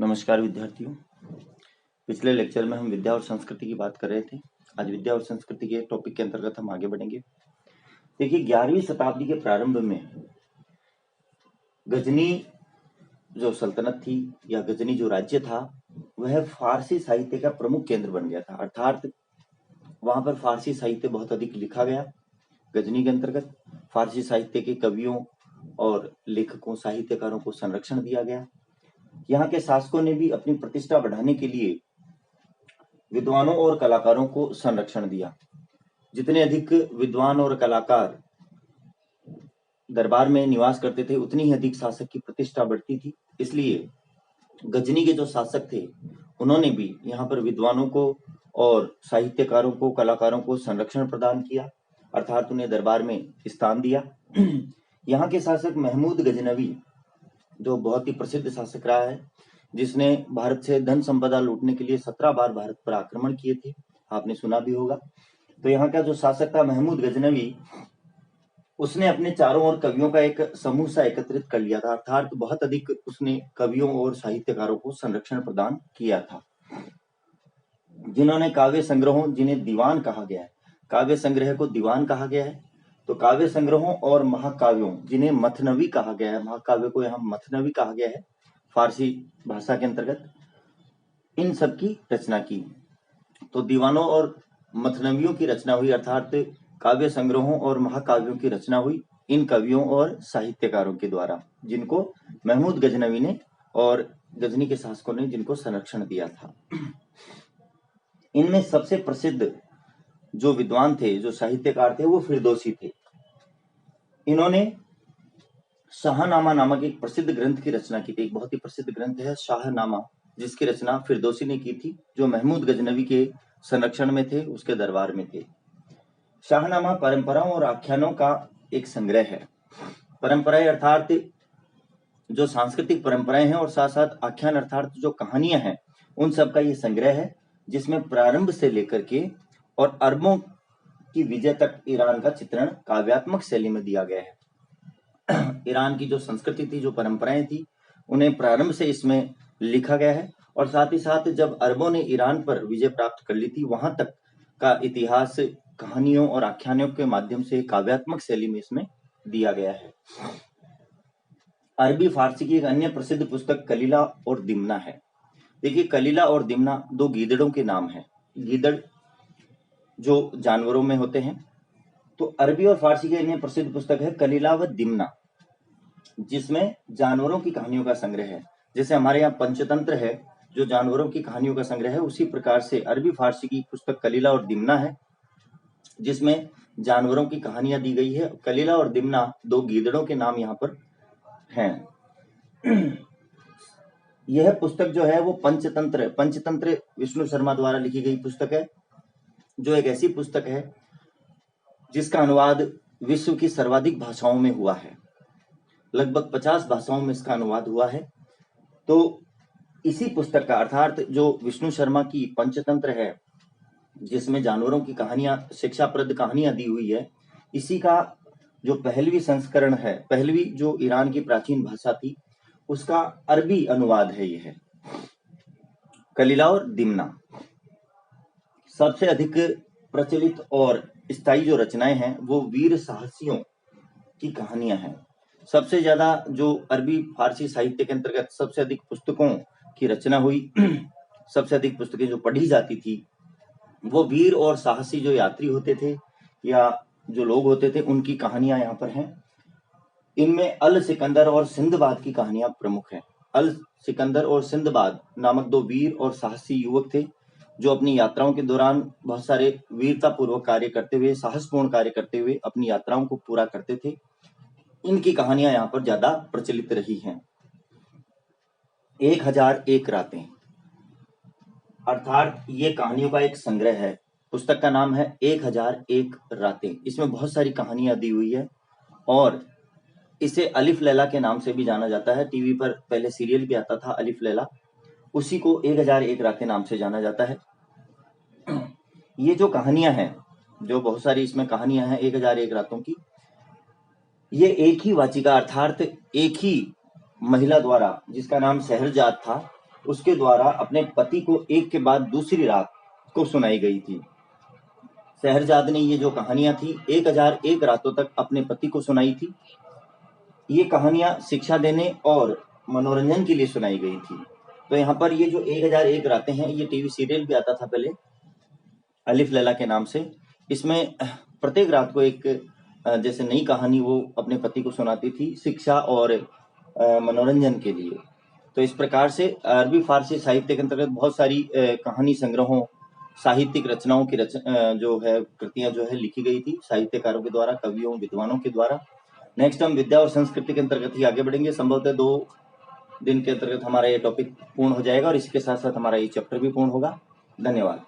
नमस्कार विद्यार्थियों। पिछले लेक्चर में हम विद्या और संस्कृति की बात कर रहे थे। आज विद्या और संस्कृति के टॉपिक के अंतर्गत हम आगे बढ़ेंगे। देखिए, 11वीं शताब्दी के प्रारंभ में गजनी जो सल्तनत थी या गजनी जो राज्य था वह फारसी साहित्य का प्रमुख केंद्र बन गया था। अर्थात वहां पर फारसी साहित्य बहुत अधिक लिखा गया। गजनी के अंतर्गत फारसी साहित्य के कवियों और लेखकों, साहित्यकारों को संरक्षण दिया गया। यहाँ के शासकों ने भी अपनी प्रतिष्ठा बढ़ाने के लिए विद्वानों और कलाकारों को संरक्षण दिया। जितने अधिक विद्वान और कलाकार दरबार में निवास करते थे उतनी ही अधिक शासक की प्रतिष्ठा बढ़ती थी। इसलिए गजनी के जो शासक थे उन्होंने भी यहाँ पर विद्वानों को और साहित्यकारों को, कलाकारों को संरक्षण प्रदान किया, अर्थात उन्हें दरबार में स्थान दिया। यहाँ के शासक महमूद गजनवी जो बहुत ही प्रसिद्ध शासक रहा है, जिसने भारत से धन संपदा लूटने के लिए 17 बार भारत पर आक्रमण किए थे, आपने सुना भी होगा। तो यहाँ का जो शासक था महमूद गजनवी, उसने अपने चारों ओर कवियों का एक समूह सा एकत्रित कर लिया था। अर्थात बहुत अधिक उसने कवियों और साहित्यकारों को संरक्षण प्रदान किया था, जिन्होंने काव्य संग्रहों, जिन्हें दीवान कहा गया है, काव्य संग्रह को दीवान कहा गया है, तो काव्य संग्रहों और महाकाव्यों, जिन्हें मथनवी कहा गया है, महाकाव्य को यहाँ मथनवी कहा गया है फारसी भाषा के अंतर्गत, इन सब की रचना की। तो दीवानों और मथनवियों की रचना हुई, अर्थात काव्य संग्रहों और महाकाव्यों की रचना हुई इन कवियों और साहित्यकारों के द्वारा, जिनको महमूद गजनवी ने और गजनी के शासकों ने जिनको संरक्षण दिया था। इनमें सबसे प्रसिद्ध जो विद्वान थे, जो साहित्यकार थे, वो फिरदौसी थे। इन्होंने शाहनामा नामक एक प्रसिद्ध ग्रंथ की रचना की थी। एक बहुत ही प्रसिद्ध ग्रंथ है शाहनामा, जिसकी रचना फिरदौसी ने की थी, जो महमूद गजनवी के संरक्षण में थे, उसके दरबार में थे। शाहनामा परंपराओं और आख्यानों का एक संग्रह है। परंपराएं अर्थात जो सांस्कृतिक परंपराएं हैं और साथ साथ आख्यान अर्थात जो कहानियां हैं, उन सब का ये संग्रह है, जिसमें प्रारंभ से लेकर के और अरबों की विजय तक ईरान का चित्रण काव्यात्मक शैली में दिया गया है। ईरान की जो संस्कृति थी, जो परंपराएं थी, उन्हें प्रारंभ से इसमें लिखा गया है, और साथ ही साथ जब अरबों ने ईरान पर विजय प्राप्त कर ली थी, वहां तक का इतिहास कहानियों और आख्यानों के माध्यम से काव्यात्मक शैली में इसमें दिया गया है। अरबी फारसी की एक अन्य प्रसिद्ध पुस्तक कलीला और दिमना है। देखिए, कलीला और दिमना दो गीदड़ों के नाम है। गीदड़ जो जानवरों में होते हैं, तो अरबी और फारसी की अन्य प्रसिद्ध पुस्तक है कलीला व दिमना, जिसमें जानवरों की कहानियों का संग्रह है। जैसे हमारे यहाँ पंचतंत्र है, जो जानवरों की कहानियों का संग्रह है, उसी प्रकार से अरबी फारसी की पुस्तक कलीला और दिमना है, जिसमें जानवरों की कहानियां दी गई है। कलीला और दिमना दो गीदड़ों के नाम यहाँ पर हैं। यह पुस्तक जो है वो पंचतंत्र विष्णु शर्मा द्वारा लिखी गई पुस्तक है, जो एक ऐसी पुस्तक है जिसका अनुवाद विश्व की सर्वाधिक भाषाओं में हुआ है। लगभग 50 भाषाओं में इसका अनुवाद हुआ है। तो इसी पुस्तक का, अर्थात जो विष्णु शर्मा की पंचतंत्र है, जिसमें जानवरों की कहानियां, शिक्षाप्रद कहानियां दी हुई है, इसी का जो 11वीं संस्करण है, 11वीं जो ईरान की प्राचीन भाषा थी, उसका अरबी अनुवाद है यह कलीला और दिमना। सबसे अधिक प्रचलित और स्थायी जो रचनाएं हैं वो वीर साहसियों की कहानियां हैं। सबसे ज्यादा जो अरबी फारसी साहित्य के अंतर्गत सबसे अधिक पुस्तकों की रचना हुई, सबसे अधिक पुस्तकें जो पढ़ी जाती थी, वो वीर और साहसी जो यात्री होते थे या जो लोग होते थे, उनकी कहानियां यहाँ पर हैं। इनमें अल सिकंदर और सिंदबाद की कहानियां प्रमुख हैं। अल सिकंदर और सिंदबाद नामक दो वीर और साहसी युवक थे, जो अपनी यात्राओं के दौरान बहुत सारे वीरतापूर्वक कार्य करते हुए, साहसपूर्ण कार्य करते हुए अपनी यात्राओं को पूरा करते थे। इनकी कहानियां यहाँ पर ज्यादा प्रचलित रही हैं। 1001 रातें, अर्थात ये कहानियों का एक संग्रह है। पुस्तक का नाम है 1001 रातें। इसमें बहुत सारी कहानियां दी हुई है और इसे अलिफ लैला के नाम से भी जाना जाता है। टीवी पर पहले सीरियल भी आता था अलिफ लैला, उसी को 1001 रातें नाम से जाना जाता है। ये जो कहानियां हैं, जो बहुत सारी इसमें कहानियां हैं 1001 रातों की, ये एक ही वाचिका, अर्थात एक ही महिला द्वारा, जिसका नाम शहरजाद था, उसके द्वारा अपने पति को एक के बाद दूसरी रात को सुनाई गई थी। शहरजाद ने ये जो कहानियां थी 1001 रातों तक अपने पति को सुनाई थी। ये कहानियां शिक्षा देने और मनोरंजन के लिए सुनाई गई थी। तो यहाँ पर ये जो 1001 रातें हैं, ये टीवी सीरियल भी आता था पहले अलिफ लैला के नाम से। इसमें प्रत्येक रात को एक जैसे नई कहानी वो अपने पति को सुनाती थी शिक्षा और मनोरंजन के लिए। तो इस प्रकार से अरबी फारसी साहित्य के अंतर्गत बहुत सारी कहानी संग्रहों, साहित्यिक रचनाओं की जो है कृतियां जो है लिखी गई थी साहित्यकारों के द्वारा, कवियों, विद्वानों के द्वारा। नेक्स्ट हम विद्या और संस्कृति के अंतर्गत ही आगे बढ़ेंगे। संभवतः 2 दिन के अंतर्गत हमारा ये टॉपिक पूर्ण हो जाएगा और इसके साथ साथ हमारा ये चैप्टर भी पूर्ण होगा। धन्यवाद।